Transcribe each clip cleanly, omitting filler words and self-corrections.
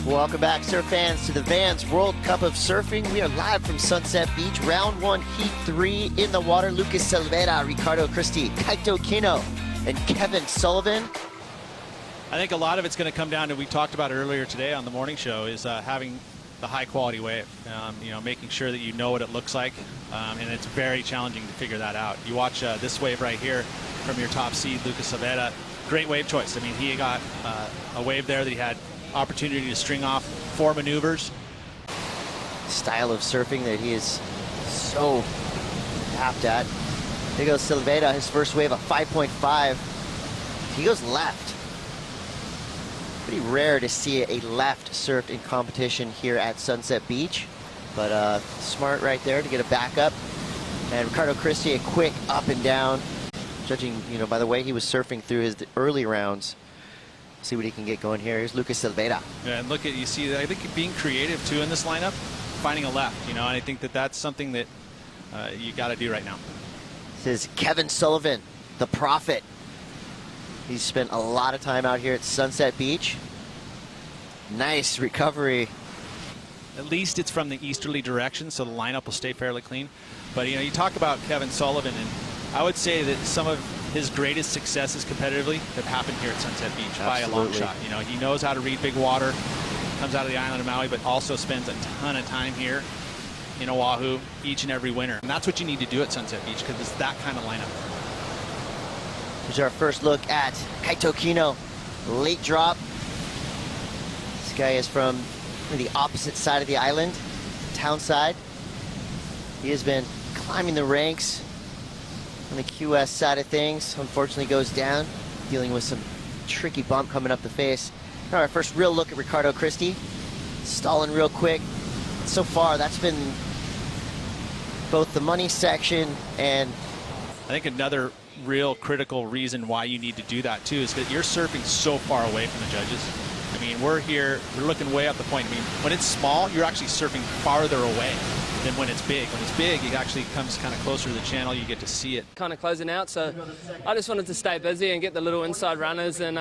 Welcome back, surf fans, to the Vans World Cup of Surfing. We are live from Sunset Beach. Round 1, Heat 3 in the water. Lucas Silveira, Ricardo, Christie, Katio, Kino, and Kevin Sullivan. I think a lot of it's going to come down to, we talked about it earlier today on the morning show, is having the high-quality wave. Making sure that you know what it looks like, and it's very challenging to figure that out. You watch this wave right here from your top seed, Lucas Silveira. Great wave choice. I mean, he got a wave there that he had opportunity to string off 4 maneuvers. Style of surfing that he is so apt at. There goes Silveira, his first wave, a 5.5. He goes left. Pretty rare to see a left surfed in competition here at Sunset Beach, but smart right there to get a backup. And Ricardo Christie, a quick up and down. Judging, by the way he was surfing through his early rounds. See what he can get going here. Here's Lucas Silveira. Yeah, and look at, you see, I think being creative too in this lineup, finding a left, and I think that that's something that you got to do right now. This is Kevin Sullivan, the prophet. He's spent a lot of time out here at Sunset Beach. Nice recovery. At least it's from the easterly direction, so the lineup will stay fairly clean. But you talk about Kevin Sullivan, and I would say that some of his greatest successes competitively have happened here at Sunset Beach. Absolutely. By a long shot. He knows how to read big water, comes out of the island of Maui, but also spends a ton of time here in Oahu each and every winter. And that's what you need to do at Sunset Beach, because it's that kind of lineup. Here's our first look at Katio Kino, late drop. This guy is from the opposite side of the island, town side. He has been climbing the ranks on the QS side of things. Unfortunately goes down, dealing with some tricky bump coming up the face. All right, first real look at Ricardo Christie. Stalling real quick. So far, that's been both the money section and... I think another real critical reason why you need to do that too is that you're surfing so far away from the judges. I mean, we're here, we're looking way up the point. I mean, when it's small, you're actually surfing farther away than when it's big. When it's big, it actually comes kind of closer to the channel. You get to see it. Kind of closing out, so I just wanted to stay busy and get the little inside runners and,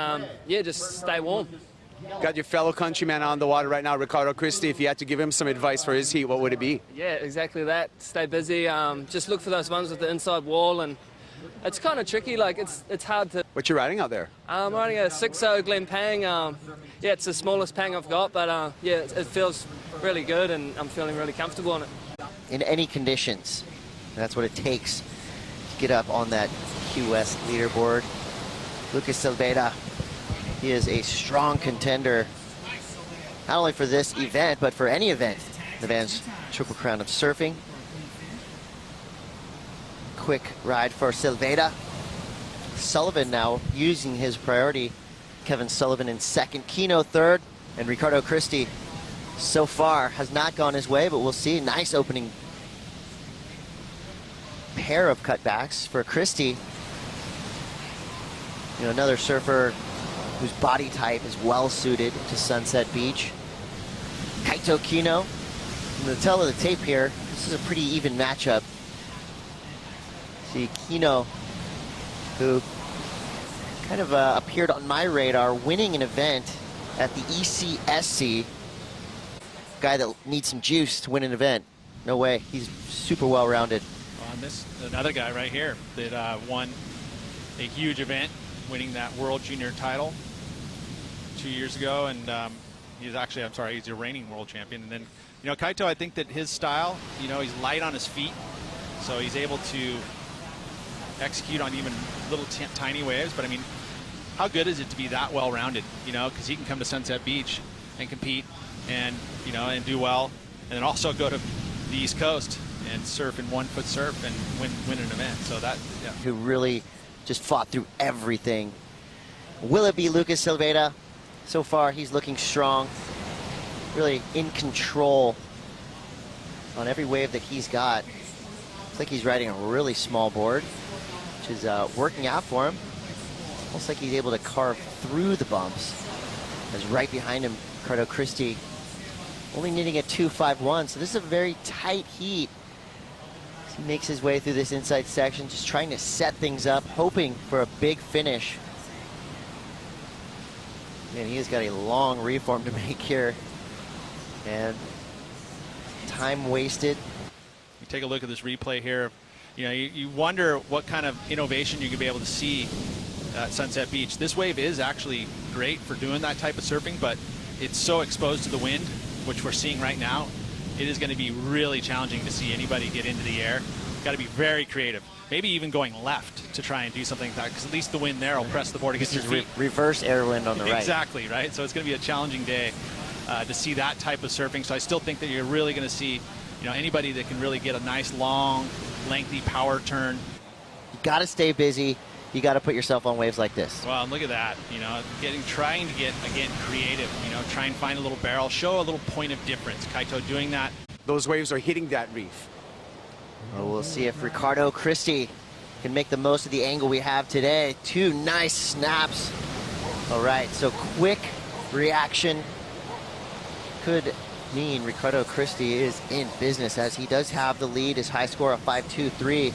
just stay warm. Got your fellow countryman on the water right now, Ricardo Christie. If you had to give him some advice for his heat, what would it be? Yeah, exactly that. Stay busy. Just look for those ones with the inside wall, and it's kind of tricky. Like it's hard to. What you riding out there? I'm riding a 6.0 Glen Pang. It's the smallest Pang I've got, but it feels really good, and I'm feeling really comfortable on it. In any conditions, that's what it takes to get up on that QS leaderboard. Lucas Silveira, he is a strong contender, not only for this event, but for any event. The Vans Triple Crown of Surfing. Quick ride for Silveira. Sullivan now using his priority. Kevin Sullivan in second, Kino third, and Ricardo Christie so far has not gone his way, but we'll see. Nice opening pair of cutbacks for Christie. Another surfer whose body type is well suited to Sunset Beach. Katio Kino. From the tell of the tape here, this is a pretty even matchup. See Kino, who kind of appeared on my radar, winning an event at the ECSC. Guy that needs some juice to win an event. No way. He's super well-rounded. On this, another guy right here that won a huge event, winning that World Junior title 2 years ago, and he's a reigning world champion. And then, Katio, I think that his style, he's light on his feet, so he's able to execute on even little tiny waves. But I mean, how good is it to be that well-rounded? Because he can come to Sunset Beach and compete, and and do well, and then also go to the East Coast and surf in 1-foot surf and win an event. So that, yeah. Who really just fought through everything. Will it be Lucas Silveira? So far, he's looking strong, really in control on every wave that he's got. Looks like he's riding a really small board, which is working out for him. Almost like he's able to carve through the bumps. As right behind him, Ricardo Christie, only knitting at 2.51, so this is a very tight heat. He makes his way through this inside section, just trying to set things up, hoping for a big finish. Man, he has got a long reform to make here. And time wasted. You take a look at this replay here. You know, you wonder what kind of innovation you could be able to see at Sunset Beach. This wave is actually great for doing that type of surfing, but it's so exposed to the wind, which we're seeing right now. It is going to be really challenging to see anybody get into the air. Got to be very creative. Maybe even going left to try and do something like that, because at least the wind there will press the board against your feet. Reverse air wind on the right. Exactly, right? So it's going to be a challenging day to see that type of surfing. So I still think that you're really going to see, you know, anybody that can really get a nice, long, lengthy power turn. You got to stay busy. You got to put yourself on waves like this. Well, and look at that. You know, trying to get, again, creative. You know, try and find a little barrel, show a little point of difference. Kaito doing that. Those waves are hitting that reef. Well, we'll see if Ricardo Christie can make the most of the angle we have today. 2 nice snaps. All right, so quick reaction could mean Ricardo Christie is in business, as he does have the lead. His high score of 5.23.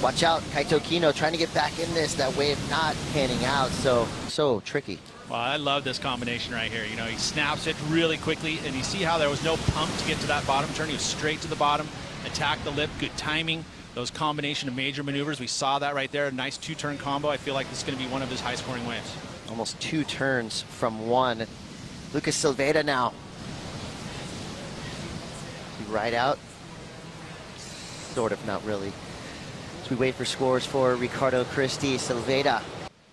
Watch out, Kaito Kino trying to get back in this. That wave not panning out, so tricky. Well, I love this combination right here. You know, he snaps it really quickly, and you see how there was no pump to get to that bottom turn. He was straight to the bottom, attacked the lip, good timing. Those combination of major maneuvers, we saw that right there. A nice 2-turn combo. I feel like this is going to be one of his high-scoring waves. Almost 2 turns from 1. Lucas Silveira now. Right out, sort of, not really. As we wait for scores for Ricardo Christie. Silveira,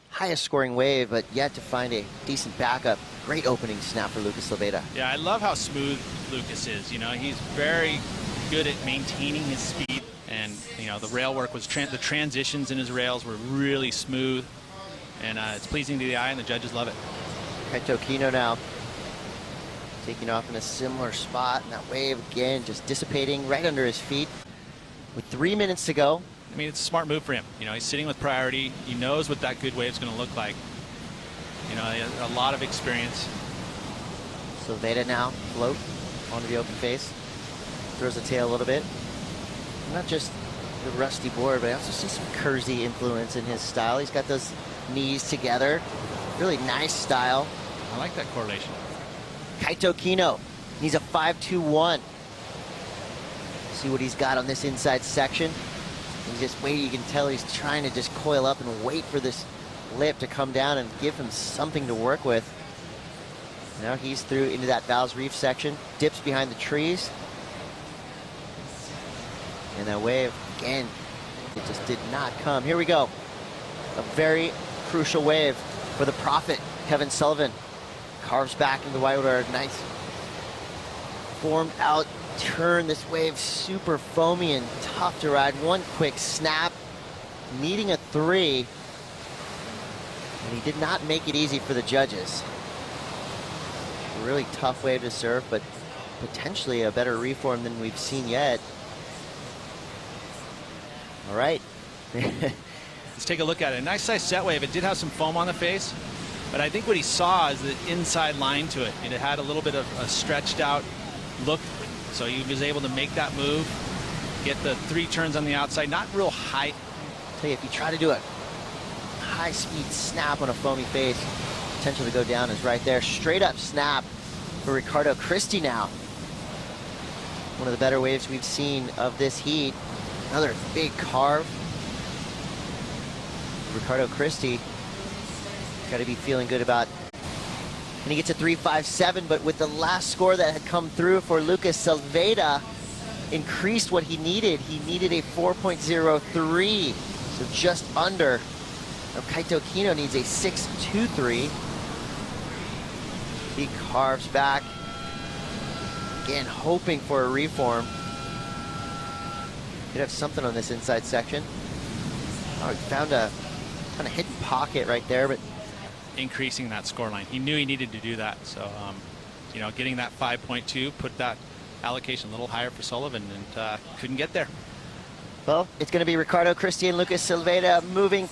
highest scoring wave, but yet to find a decent backup. Great opening snap for Lucas Silveira. Yeah, I love how smooth Lucas is. You know, he's very good at maintaining his speed, and you know, the rail work was the transitions in his rails were really smooth, and it's pleasing to the eye, and the judges love it. Kaito Kino now taking off in a similar spot, and that wave again just dissipating right under his feet. With 3 minutes to go. I mean, it's a smart move for him. You know, he's sitting with priority. He knows what that good wave's going to look like. You know, he has a lot of experience. Silveira now float onto the open face, throws the tail a little bit. Not just the rusty board, but I also see some Kersey influence in his style. He's got those knees together. Really nice style. I like that correlation. Kaito Kino needs a 5.21. See what he's got on this inside section. He's just waiting. You can tell he's trying to just coil up and wait for this lip to come down and give him something to work with. Now he's through into that Val's Reef section, dips behind the trees. And that wave, again, it just did not come. Here we go. A very crucial wave for the Prophet, Kevin Sullivan. Carves back into the white water. Nice formed out turn. This wave super foamy and tough to ride. One quick snap, needing a 3. And he did not make it easy for the judges. A really tough wave to surf, but potentially a better reform than we've seen yet. All right. Let's take a look at it. A nice size set wave. It did have some foam on the face, but I think what he saw is the inside line to it. It had a little bit of a stretched out look, so he was able to make that move, get the 3 turns on the outside. Not real high. Tell you, if you try to do a high speed snap on a foamy face, potential to go down is right there. Straight up snap for Ricardo Christie now. One of the better waves we've seen of this heat. Another big carve. Ricardo Christie got to be feeling good about. And he gets a 3.57, but with the last score that had come through for Lucas Silveira, increased what he needed. He needed a 4.03, so just under. Now Kaito Kino needs a 6.23. He carves back. Again, hoping for a reform. Could have something on this inside section. Oh, he found a kind of hidden pocket right there, but Increasing that score line. He knew he needed to do that. So, you know, getting that 5.2, put that allocation a little higher for Sullivan, and couldn't get there. well, it's going to be Ricardo Christie and Lucas Silveira moving